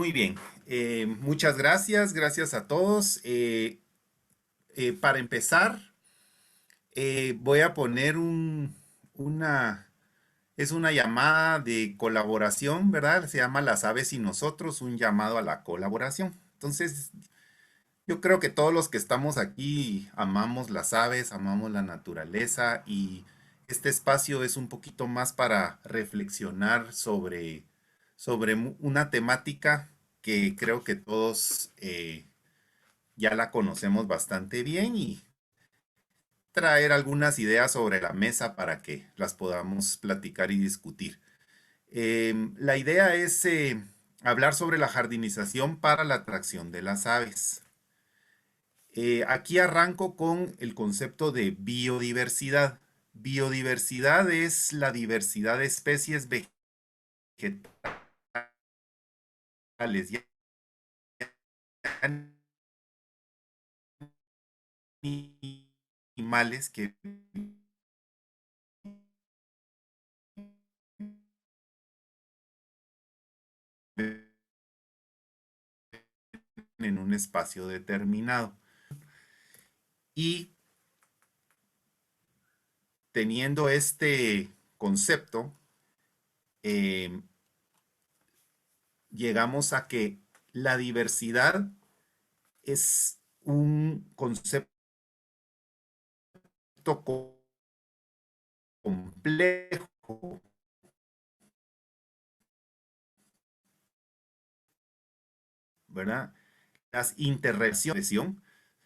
Muy bien. Muchas gracias. Gracias a todos. Para empezar, voy a poner una, es una llamada de colaboración, ¿verdad? Se llama Las Aves y Nosotros, un llamado a la colaboración. Entonces, yo creo que todos los que estamos aquí amamos las aves, amamos la naturaleza y este espacio es un poquito más para reflexionar sobre una temática que creo que todos ya la conocemos bastante bien y traer algunas ideas sobre la mesa para que las podamos platicar y discutir. La idea es hablar sobre la jardinización para la atracción de las aves. Aquí arranco con el concepto de biodiversidad. Biodiversidad es la diversidad de especies vegetales y animales que viven en un espacio determinado. Y teniendo este concepto, eh, llegamos a que la diversidad es un concepto complejo, ¿verdad? Las interrelaciones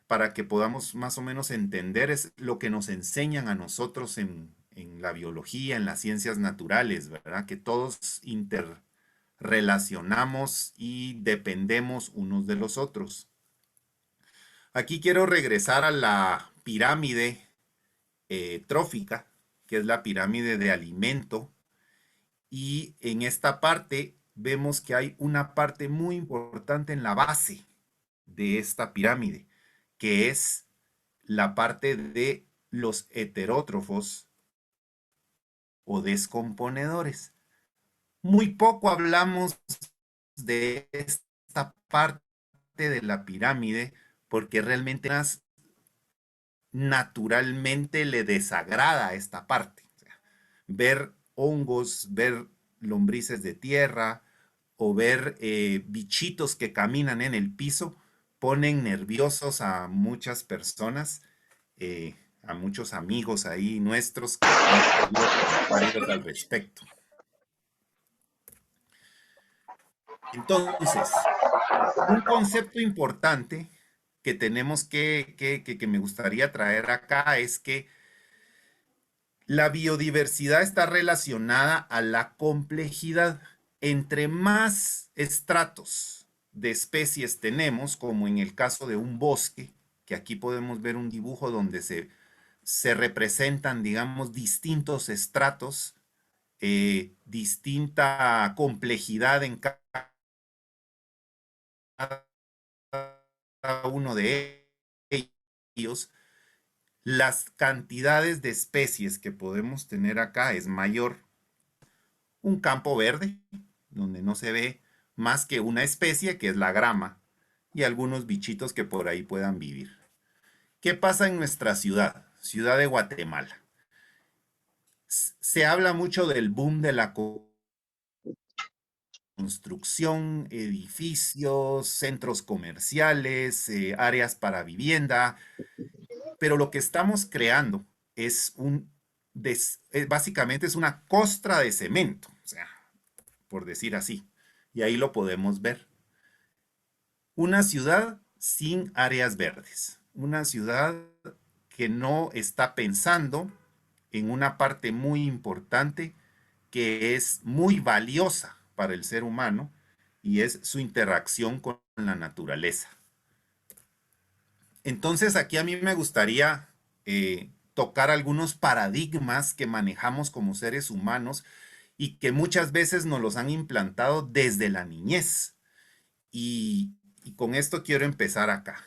para que podamos más o menos entender es lo que nos enseñan a nosotros en la biología, en las ciencias naturales, ¿verdad? Que todos interrelacionamos y dependemos unos de los otros. Aquí quiero regresar a la pirámide trófica, que es la pirámide de alimento, y en esta parte vemos que hay una parte muy importante en la base de esta pirámide, que es la parte de los heterótrofos o descomponedores. Muy poco hablamos de esta parte de la pirámide porque realmente naturalmente le desagrada esta parte. O sea, ver hongos, ver lombrices de tierra o ver bichitos que caminan en el piso ponen nerviosos a muchas personas, a muchos amigos ahí nuestros que han tenido comentarios al respecto. Entonces, un concepto importante que tenemos que me gustaría traer acá es que la biodiversidad está relacionada a la complejidad. Entre más estratos de especies tenemos, como en el caso de un bosque, que aquí podemos ver un dibujo donde se representan, digamos, distintos estratos, distinta complejidad en cada uno de ellos, las cantidades de especies que podemos tener acá es mayor. Un campo verde, donde no se ve más que una especie, que es la grama, y algunos bichitos que por ahí puedan vivir. ¿Qué pasa en nuestra ciudad? Ciudad de Guatemala. Se habla mucho del boom de la construcción, edificios, centros comerciales, áreas para vivienda, pero lo que estamos creando es básicamente es una costra de cemento, o sea, por decir así, y ahí lo podemos ver. Una ciudad sin áreas verdes, una ciudad que no está pensando en una parte muy importante que es muy valiosa para el ser humano y es su interacción con la naturaleza. Entonces aquí a mí me gustaría tocar algunos paradigmas que manejamos como seres humanos y que muchas veces nos los han implantado desde la niñez. Y con esto quiero empezar acá.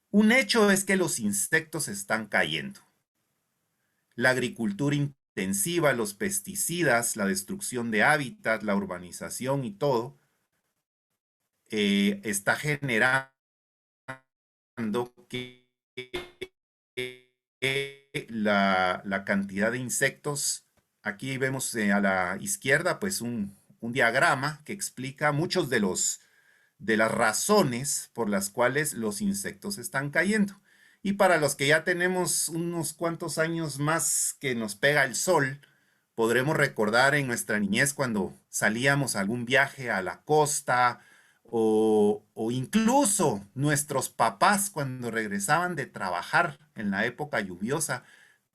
Un hecho es que los insectos están cayendo. La agricultura intensiva, los pesticidas, la destrucción de hábitat, la urbanización y todo, está generando que la cantidad de insectos, aquí vemos a la izquierda pues un diagrama que explica muchos de las razones por las cuales los insectos están cayendo. Y para los que ya tenemos unos cuantos años más que nos pega el sol, podremos recordar en nuestra niñez cuando salíamos a algún viaje a la costa o incluso nuestros papás cuando regresaban de trabajar en la época lluviosa,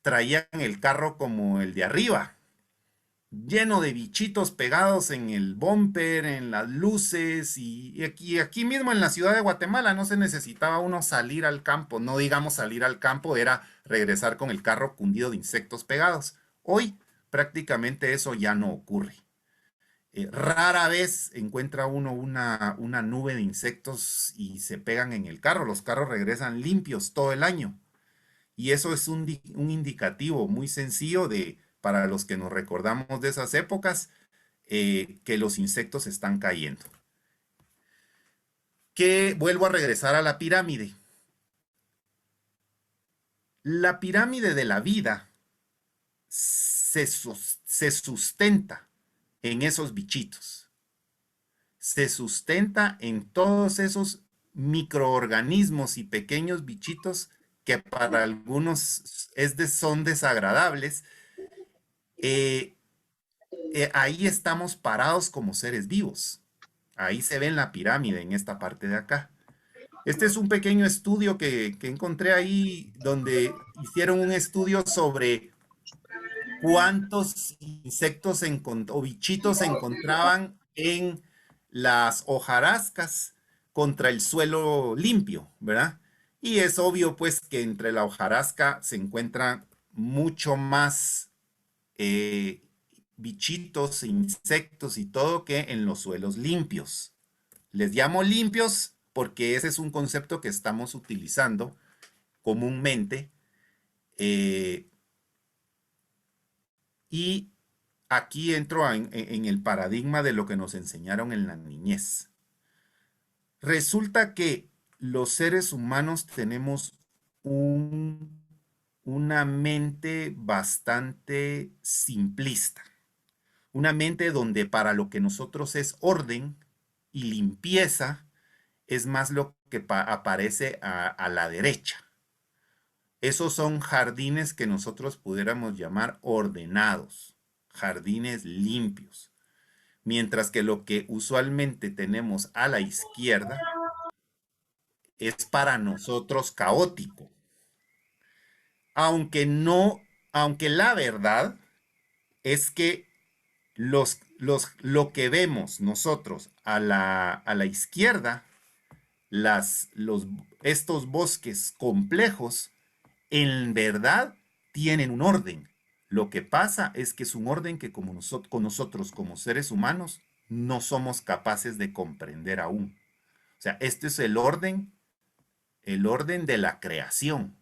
traían el carro como el de arriba, lleno de bichitos pegados en el bumper, en las luces y aquí mismo en la ciudad de Guatemala no se necesitaba uno salir al campo, no digamos salir al campo, era regresar con el carro cundido de insectos pegados. Hoy prácticamente eso ya no ocurre. Rara vez encuentra uno una nube de insectos y se pegan en el carro, los carros regresan limpios todo el año. Y eso es un indicativo muy sencillo para los que nos recordamos de esas épocas, que los insectos están cayendo. Que vuelvo a regresar a la pirámide. La pirámide de la vida se sustenta en esos bichitos. Se sustenta en todos esos microorganismos y pequeños bichitos que para algunos son desagradables. eh, ahí estamos parados como seres vivos. Ahí se ve en la pirámide, en esta parte de acá. Este es un pequeño estudio que encontré ahí, donde hicieron un estudio sobre cuántos insectos o bichitos se encontraban en las hojarascas contra el suelo limpio, ¿verdad? Y es obvio, pues, que entre la hojarasca se encuentran mucho más eh, bichitos, insectos y todo que en los suelos limpios. Les llamo limpios porque ese es un concepto que estamos utilizando comúnmente, eh, y aquí entro en el paradigma de lo que nos enseñaron en la niñez. Resulta que los seres humanos tenemos una mente bastante simplista. Una mente donde para lo que nosotros es orden y limpieza es más lo que aparece a la derecha. Esos son jardines que nosotros pudiéramos llamar ordenados, jardines limpios. Mientras que lo que usualmente tenemos a la izquierda es para nosotros caótico. Aunque no, aunque la verdad es que lo que vemos nosotros a la izquierda, estos bosques complejos, en verdad tienen un orden. Lo que pasa es que es un orden que como con nosotros como seres humanos no somos capaces de comprender aún. O sea, este es el orden de la creación.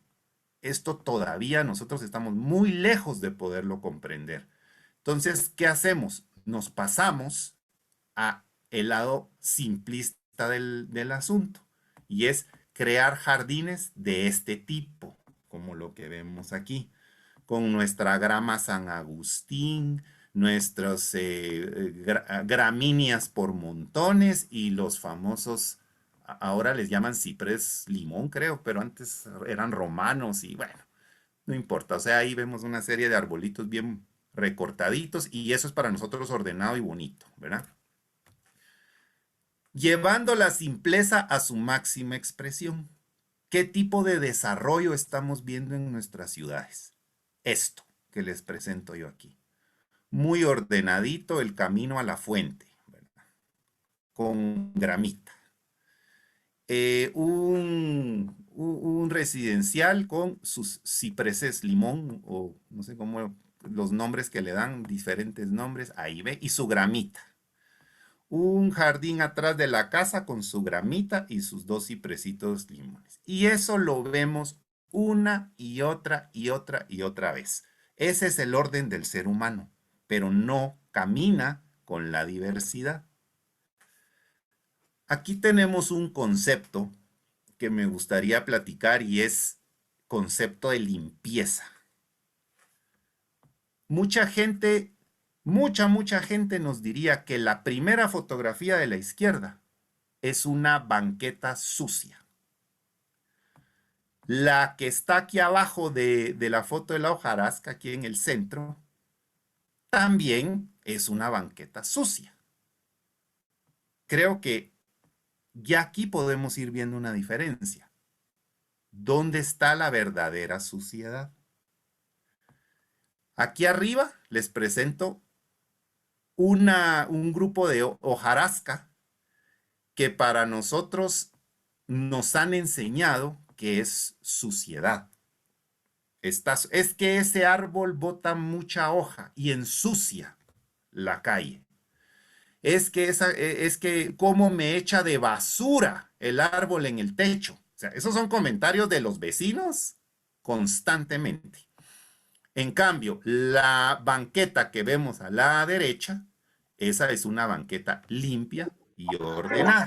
Esto todavía nosotros estamos muy lejos de poderlo comprender. Entonces, ¿qué hacemos? Nos pasamos a el lado simplista del asunto, y es crear jardines de este tipo, como lo que vemos aquí, con nuestra grama San Agustín, nuestras gramíneas por montones y los famosos, ahora les llaman ciprés limón, creo, pero antes eran romanos y bueno, no importa. O sea, ahí vemos una serie de arbolitos bien recortaditos y eso es para nosotros ordenado y bonito, ¿verdad? Llevando la simpleza a su máxima expresión. ¿Qué tipo de desarrollo estamos viendo en nuestras ciudades? Esto que les presento yo aquí. Muy ordenadito el camino a la fuente, ¿verdad? Con gramita. Un residencial con sus cipreses limón, o no sé cómo los nombres que le dan, diferentes nombres, ahí ve, y su gramita. Un jardín atrás de la casa con su gramita y sus dos cipresitos limones. Y eso lo vemos una y otra y otra y otra vez. Ese es el orden del ser humano, pero no camina con la diversidad. Aquí tenemos un concepto que me gustaría platicar y es concepto de limpieza. Mucha gente, mucha gente nos diría que la primera fotografía de la izquierda es una banqueta sucia. La que está aquí abajo de la foto de la hojarasca, aquí en el centro, también es una banqueta sucia. Creo que ya aquí podemos ir viendo una diferencia. ¿Dónde está la verdadera suciedad? Aquí arriba les presento un grupo de hojarasca que para nosotros nos han enseñado que es suciedad. Es que ese árbol bota mucha hoja y ensucia la calle. Es que cómo me echa de basura el árbol en el techo. O sea, esos son comentarios de los vecinos constantemente. En cambio, la banqueta que vemos a la derecha, esa es una banqueta limpia y ordenada.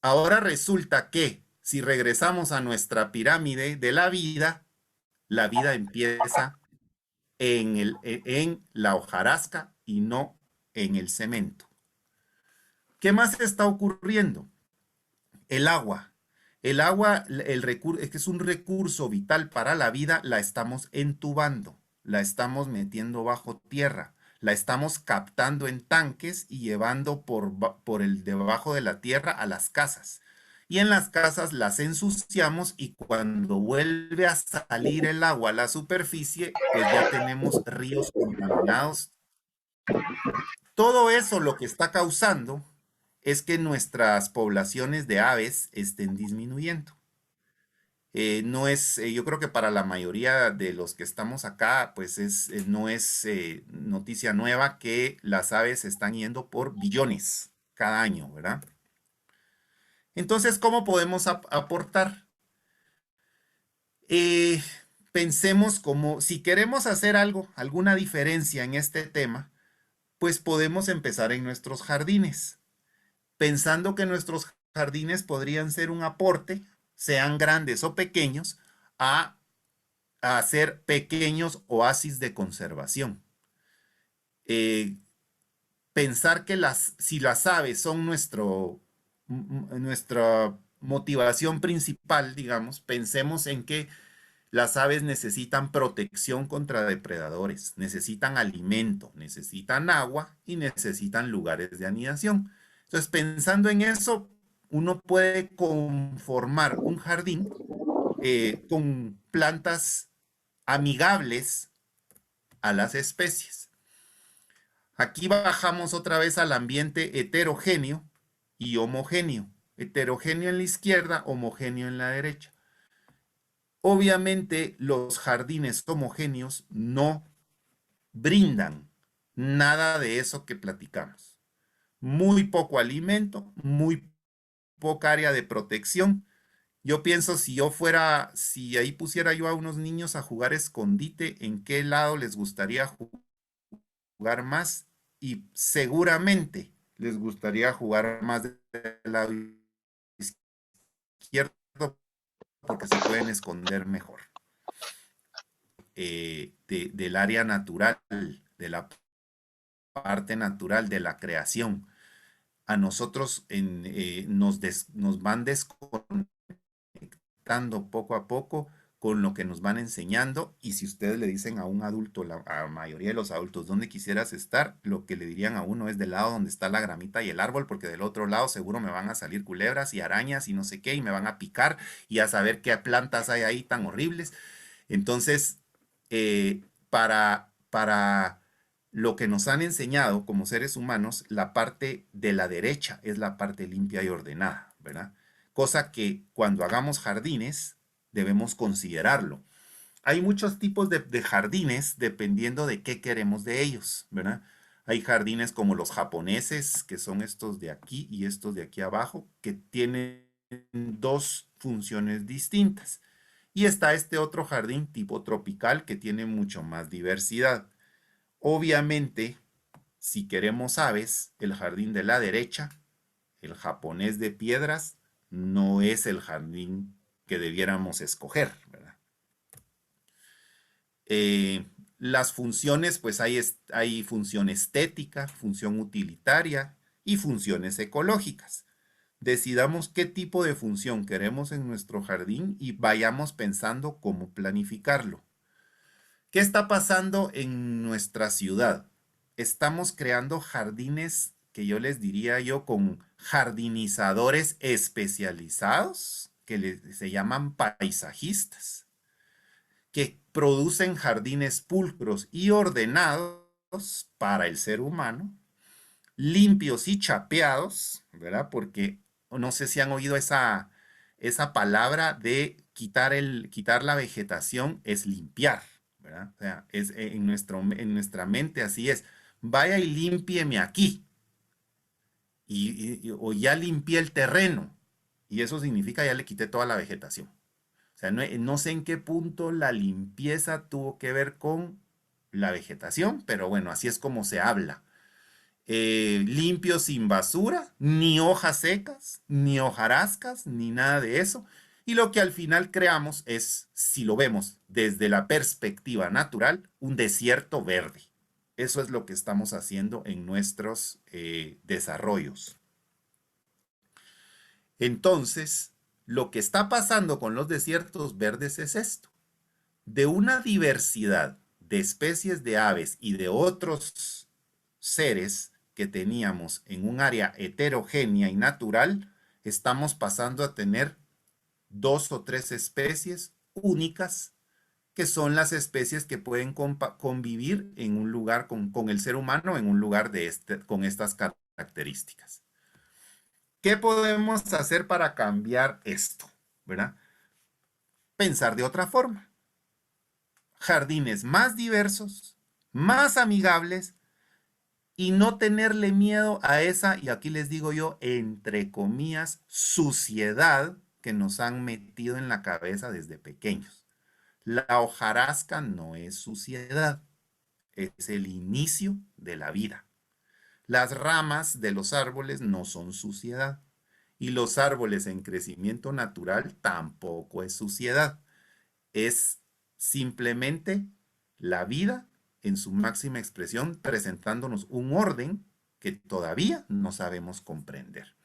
Ahora resulta que si regresamos a nuestra pirámide de la vida empieza en la hojarasca y no en el cemento. ¿Qué más está ocurriendo? El agua. El agua, es que es un recurso vital para la vida, la estamos entubando, la estamos metiendo bajo tierra, la estamos captando en tanques y llevando por el debajo de la tierra a las casas. Y en las casas las ensuciamos y cuando vuelve a salir el agua a la superficie, pues ya tenemos ríos contaminados. Todo eso lo que está causando es que nuestras poblaciones de aves estén disminuyendo. No es, yo creo que para la mayoría de los que estamos acá, pues no es noticia nueva que las aves están yendo por billones cada año, ¿verdad? Entonces, ¿cómo podemos aportar? Eh, Pensemos como, si queremos hacer algo, alguna diferencia en este tema, pues podemos empezar en nuestros jardines, pensando que nuestros jardines podrían ser un aporte, sean grandes o pequeños, a, a hacer pequeños oasis de conservación. Eh, Pensar que si las aves son nuestra motivación principal, digamos, pensemos en que las aves necesitan protección contra depredadores, necesitan alimento, necesitan agua y necesitan lugares de anidación. Entonces, pensando en eso, uno puede conformar un jardín con plantas amigables a las especies. Aquí bajamos otra vez al ambiente heterogéneo y homogéneo. Heterogéneo en la izquierda, homogéneo en la derecha. Obviamente los jardines homogéneos no brindan nada de eso que platicamos. Muy poco alimento, muy poca área de protección. Yo pienso si ahí pusiera yo a unos niños a jugar escondite, ¿en qué lado les gustaría jugar más? Y seguramente les gustaría jugar más del lado izquierdo porque se pueden esconder mejor. Del área natural, de la parte natural de la creación. A nosotros nos van desconectando poco a poco con lo que nos van enseñando y si ustedes le dicen a un adulto, a la mayoría de los adultos, ¿dónde quisieras estar? Lo que le dirían a uno es del lado donde está la gramita y el árbol, porque del otro lado seguro me van a salir culebras y arañas y no sé qué y me van a picar y a saber qué plantas hay ahí tan horribles. Entonces, para lo que nos han enseñado como seres humanos, la parte de la derecha es la parte limpia y ordenada, ¿verdad? Cosa que cuando hagamos jardines debemos considerarlo. Hay muchos tipos de jardines dependiendo de qué queremos de ellos, ¿verdad? Hay jardines como los japoneses, que son estos de aquí y estos de aquí abajo, que tienen dos funciones distintas. Y está este otro jardín tipo tropical que tiene mucho más diversidad. Obviamente, si queremos aves, el jardín de la derecha el japonés de piedras, no es el jardín que debiéramos escoger, ¿verdad? Eh, las funciones, pues hay función estética, función utilitaria y funciones ecológicas. Decidamos qué tipo de función queremos en nuestro jardín y vayamos pensando cómo planificarlo. ¿Qué está pasando en nuestra ciudad? Estamos creando jardines que yo les diría yo con jardinizadores especializados se llaman paisajistas, que producen jardines pulcros y ordenados para el ser humano, limpios y chapeados, ¿verdad? Porque no sé si han oído esa palabra de quitar la vegetación es limpiar, ¿verdad? O sea, en nuestra mente así es. Vaya y límpieme aquí. O ya limpié el terreno. Y eso significa ya le quité toda la vegetación. O sea, no sé en qué punto la limpieza tuvo que ver con la vegetación, pero bueno, así es como se habla. Limpio sin basura, ni hojas secas, ni hojarascas, ni nada de eso. Y lo que al final creamos es, si lo vemos desde la perspectiva natural, un desierto verde. Eso es lo que estamos haciendo en nuestros desarrollos. Entonces, lo que está pasando con los desiertos verdes es esto. De una diversidad de especies de aves y de otros seres que teníamos en un área heterogénea y natural, estamos pasando a tener 2 o 3 especies únicas, que son las especies que pueden convivir en un lugar con el ser humano, en un lugar con estas características. ¿Qué podemos hacer para cambiar esto? ¿Verdad? Pensar de otra forma. Jardines más diversos, más amigables, y no tenerle miedo a esa, y aquí les digo yo, entre comillas, suciedad que nos han metido en la cabeza desde pequeños. La hojarasca no es suciedad, es el inicio de la vida. Las ramas de los árboles no son suciedad, y los árboles en crecimiento natural tampoco es suciedad. Es simplemente la vida en su máxima expresión, presentándonos un orden que todavía no sabemos comprender.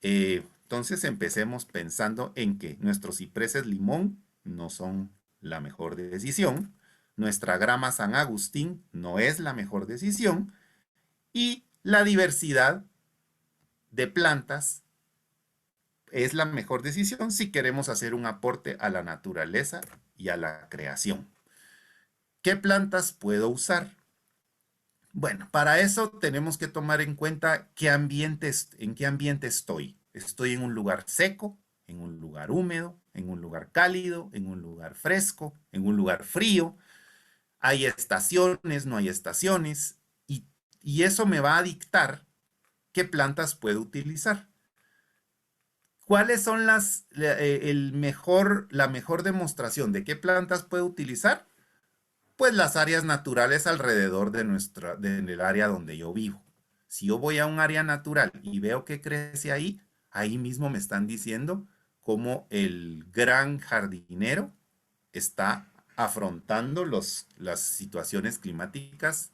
Entonces empecemos pensando en que nuestros cipreses limón no son la mejor decisión, nuestra grama San Agustín no es la mejor decisión, y la diversidad de plantas es la mejor decisión si queremos hacer un aporte a la naturaleza y a la creación. ¿Qué plantas puedo usar? Bueno, para eso tenemos que tomar en cuenta en qué ambiente estoy. Estoy en un lugar seco, en un lugar húmedo, en un lugar cálido, en un lugar fresco, en un lugar frío. Hay estaciones, no hay estaciones, y eso me va a dictar qué plantas puedo utilizar. ¿Cuáles son la mejor demostración de qué plantas puedo utilizar? Pues las áreas naturales alrededor del área donde yo vivo. Si yo voy a un área natural y veo que crece ahí, ahí mismo me están diciendo cómo el gran jardinero está afrontando las situaciones climáticas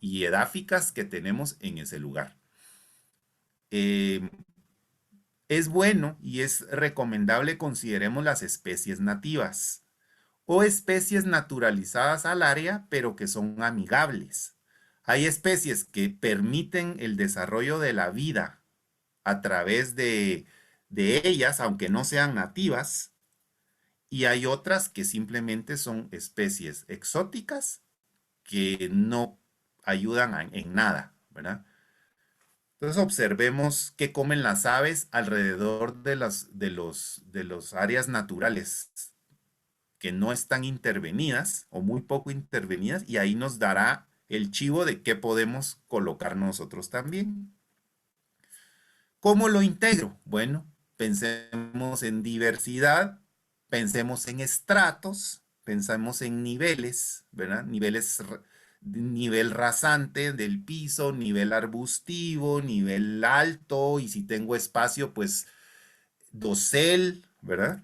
y edáficas que tenemos en ese lugar. Eh, es bueno y es recomendable consideremos las especies nativas o especies naturalizadas al área, pero que son amigables. Hay especies que permiten el desarrollo de la vida a través de ellas, aunque no sean nativas, y hay otras que simplemente son especies exóticas que no ayudan en nada, ¿verdad? Entonces observemos qué comen las aves alrededor de los áreas naturales que no están intervenidas o muy poco intervenidas, y ahí nos dará el chivo de qué podemos colocar nosotros también. ¿Cómo lo integro? Bueno, pensemos en diversidad, pensemos en estratos, pensemos en niveles, ¿verdad? Niveles nivel rasante del piso, nivel arbustivo, nivel alto, y si tengo espacio, pues dosel, ¿verdad?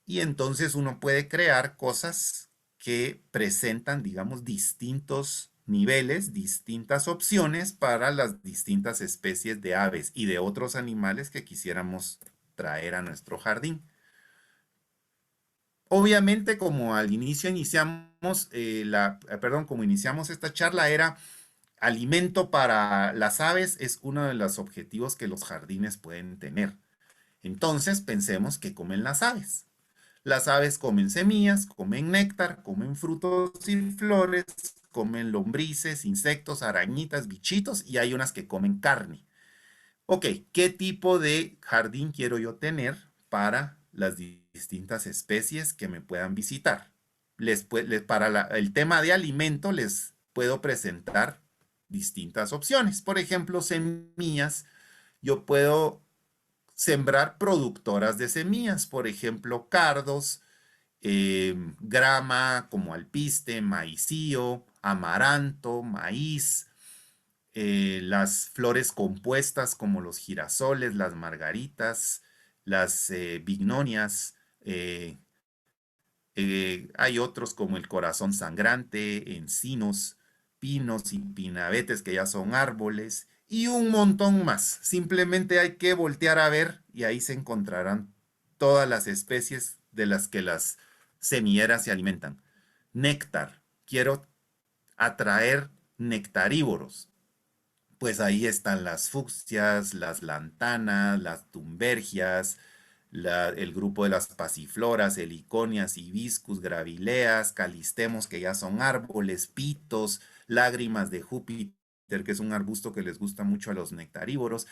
Y entonces uno puede crear cosas que presentan, digamos, distintos niveles, distintas opciones para las distintas especies de aves y de otros animales que quisiéramos traer a nuestro jardín. Obviamente, como al inicio iniciamos perdón, como iniciamos esta charla, era alimento para las aves es uno de los objetivos que los jardines pueden tener. Entonces, pensemos que comen las aves. Las aves comen semillas, comen néctar, comen frutos y flores, comen lombrices, insectos, arañitas, bichitos y hay unas que comen carne. Ok, ¿qué tipo de jardín quiero yo tener para las distintas especies que me puedan visitar? Para el tema de alimento les puedo presentar distintas opciones. Por ejemplo, semillas. Yo puedo sembrar productoras de semillas, por ejemplo, cardos, grama como alpiste, maicillo, amaranto, maíz, las flores compuestas como los girasoles, las margaritas, las bignonias. Hay otros como el corazón sangrante, encinos, pinos y pinabetes que ya son árboles y un montón más. Simplemente hay que voltear a ver y ahí se encontrarán todas las especies de las que las semilleras se alimentan. Néctar. Quiero atraer nectarívoros. Pues ahí están las fucsias, las lantanas, las tumbergias, el grupo de las pasifloras, heliconias, hibiscus, gravileas, calistemos, que ya son árboles, pitos, lágrimas de Júpiter, que es un arbusto que les gusta mucho a los nectarívoros.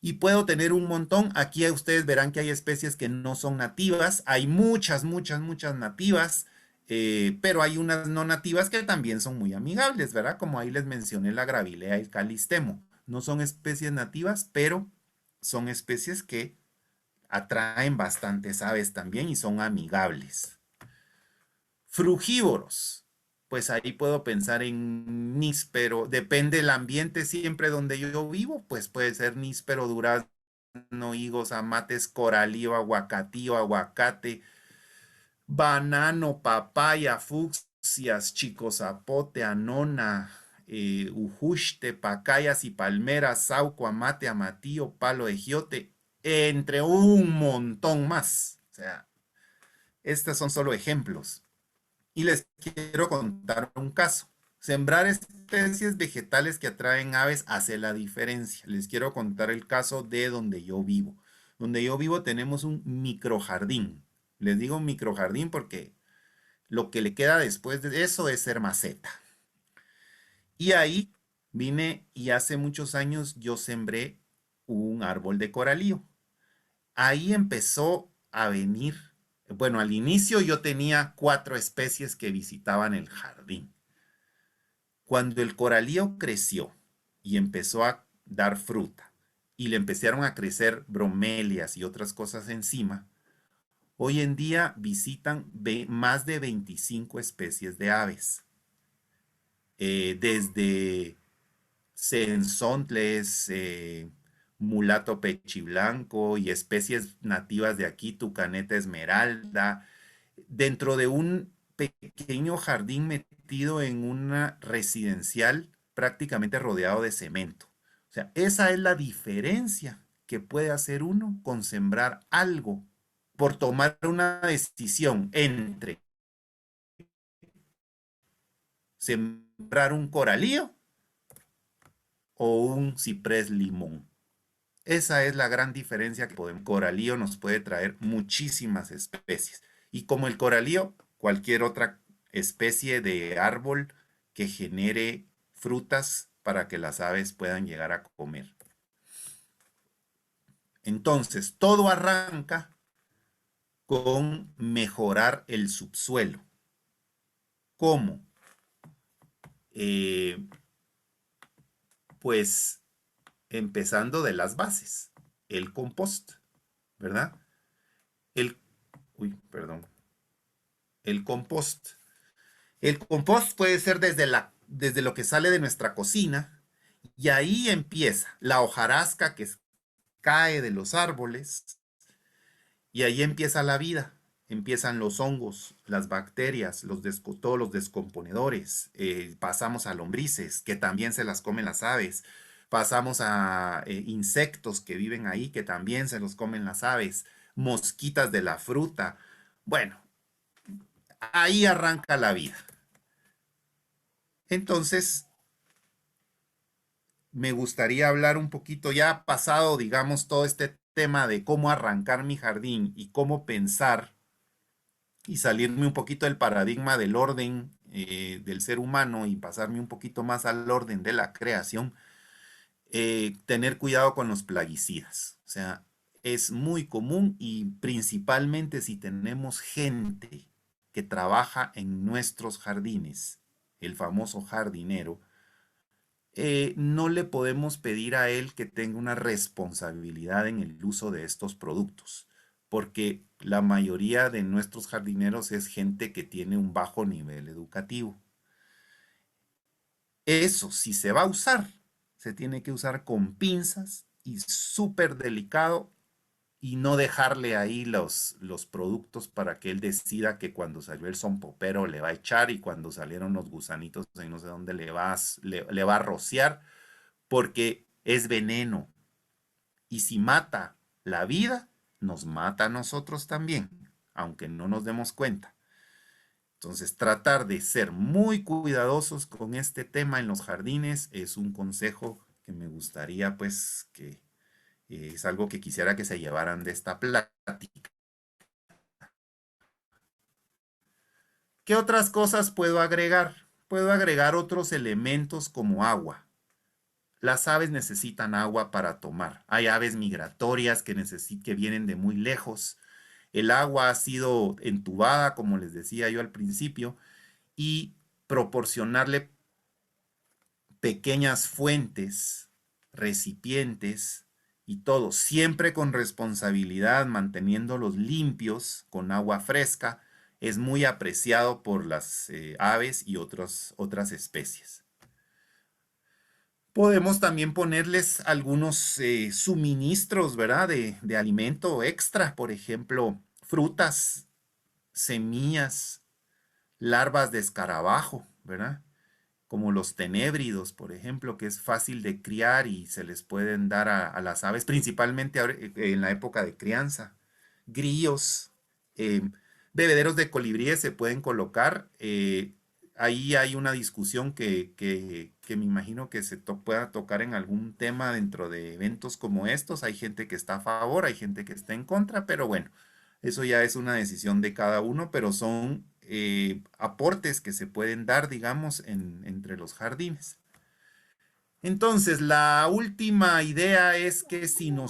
Y puedo tener un montón. Aquí ustedes verán que hay especies que no son nativas. Hay muchas, muchas, muchas nativas, pero hay unas no nativas que también son muy amigables, ¿verdad? Como ahí les mencioné la gravilea y el calistemo. No son especies nativas, pero son especies que atraen bastantes aves también y son amigables. Frugívoros. Pues ahí puedo pensar en níspero. Depende del ambiente siempre donde yo vivo, pues puede ser níspero, durazno, higos, amates, coralío, aguacatío, aguacate, banano, papaya, fucsias, chico zapote, anona, ujuste, pacayas y palmeras, sauco, amate, amatío, palo de giote, entre un montón más. O sea, estos son solo ejemplos. Y les quiero contar un caso. Sembrar especies vegetales que atraen aves hace la diferencia. Les quiero contar el caso de donde yo vivo. Donde yo vivo tenemos un microjardín. Les digo microjardín porque lo que le queda después de eso es ser maceta. Y ahí vine y hace muchos años yo sembré un árbol de coralío. Ahí empezó a venir, bueno, al inicio yo tenía 4 especies que visitaban el jardín. Cuando el coralío creció y empezó a dar fruta y le empezaron a crecer bromelias y otras cosas encima, hoy en día visitan más de 25 especies de aves, desde cenzontles, mulato pechiblanco y especies nativas de aquí, tucaneta esmeralda, dentro de un pequeño jardín metido en una residencial prácticamente rodeado de cemento. O sea, esa es la diferencia que puede hacer uno con sembrar algo por tomar una decisión entre sembrar un coralío o un ciprés limón. Esa es la gran diferencia que el coralío nos puede traer muchísimas especies. Y como el coralío, cualquier otra especie de árbol que genere frutas para que las aves puedan llegar a comer. Entonces, todo arranca con mejorar el subsuelo. ¿Cómo? Eh, pues empezando de las bases, el compost, ¿verdad? El, uy, perdón, el compost. El compost puede ser desde lo que sale de nuestra cocina y ahí empieza la hojarasca que cae de los árboles y ahí empieza la vida. Empiezan los hongos, las bacterias, todos los descomponedores. Pasamos a lombrices, que también se las comen las aves. Pasamos a insectos que viven ahí, que también se los comen las aves. Mosquitas de la fruta. Bueno, ahí arranca la vida. Entonces, me gustaría hablar un poquito, ya pasado, digamos, todo este tema de cómo arrancar mi jardín y cómo pensar y salirme un poquito del paradigma del orden del ser humano y pasarme un poquito más al orden de la creación, tener cuidado con los plaguicidas. O sea, es muy común y principalmente si tenemos gente que trabaja en nuestros jardines, el famoso jardinero, no le podemos pedir a él que tenga una responsabilidad en el uso de estos productos, porque la mayoría de nuestros jardineros es gente que tiene un bajo nivel educativo. Eso, si se va a usar, se tiene que usar con pinzas y súper delicado y no dejarle ahí los productos para que él decida que cuando salió el sonpopero le va a echar y cuando salieron los gusanitos y no sé dónde le va a rociar porque es veneno. Y si mata la vida, nos mata a nosotros también, aunque no nos demos cuenta. Entonces, tratar de ser muy cuidadosos con este tema en los jardines es un consejo que me gustaría, pues, que es algo que quisiera que se llevaran de esta plática. ¿Qué otras cosas puedo agregar? Puedo agregar otros elementos como agua. Las aves necesitan agua para tomar. Hay aves migratorias que vienen de muy lejos. El agua ha sido entubada, como les decía yo al principio, y proporcionarle pequeñas fuentes, recipientes y todo, siempre con responsabilidad, manteniéndolos limpios con agua fresca, es muy apreciado por las aves y otras especies. Podemos también ponerles algunos suministros, ¿verdad? De alimento extra, por ejemplo, frutas, semillas, larvas de escarabajo, ¿verdad? Como los tenébridos, por ejemplo, que es fácil de criar y se les pueden dar a las aves, principalmente en la época de crianza. Grillos, eh, bebederos de colibríes se pueden colocar. Ahí hay una discusión que me imagino que pueda tocar en algún tema dentro de eventos como estos. Hay gente que está a favor, hay gente que está en contra, pero bueno, eso ya es una decisión de cada uno, pero son aportes que se pueden dar, digamos, entre los jardines. Entonces, la última idea es que si, no-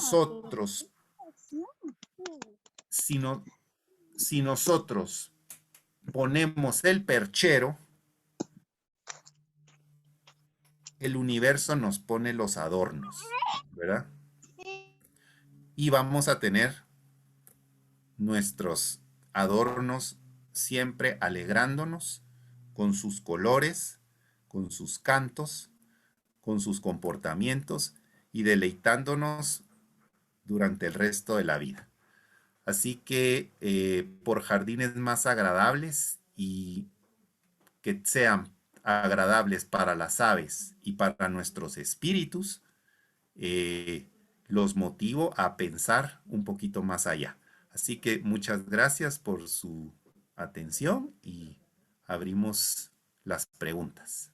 si nosotros ponemos el perchero, el universo nos pone los adornos, ¿verdad? Y vamos a tener nuestros adornos siempre alegrándonos con sus colores, con sus cantos, con sus comportamientos y deleitándonos durante el resto de la vida. Así que por jardines más agradables y que sean agradables para las aves y para nuestros espíritus, eh, los motivo a pensar un poquito más allá. Así que muchas gracias por su atención y abrimos las preguntas.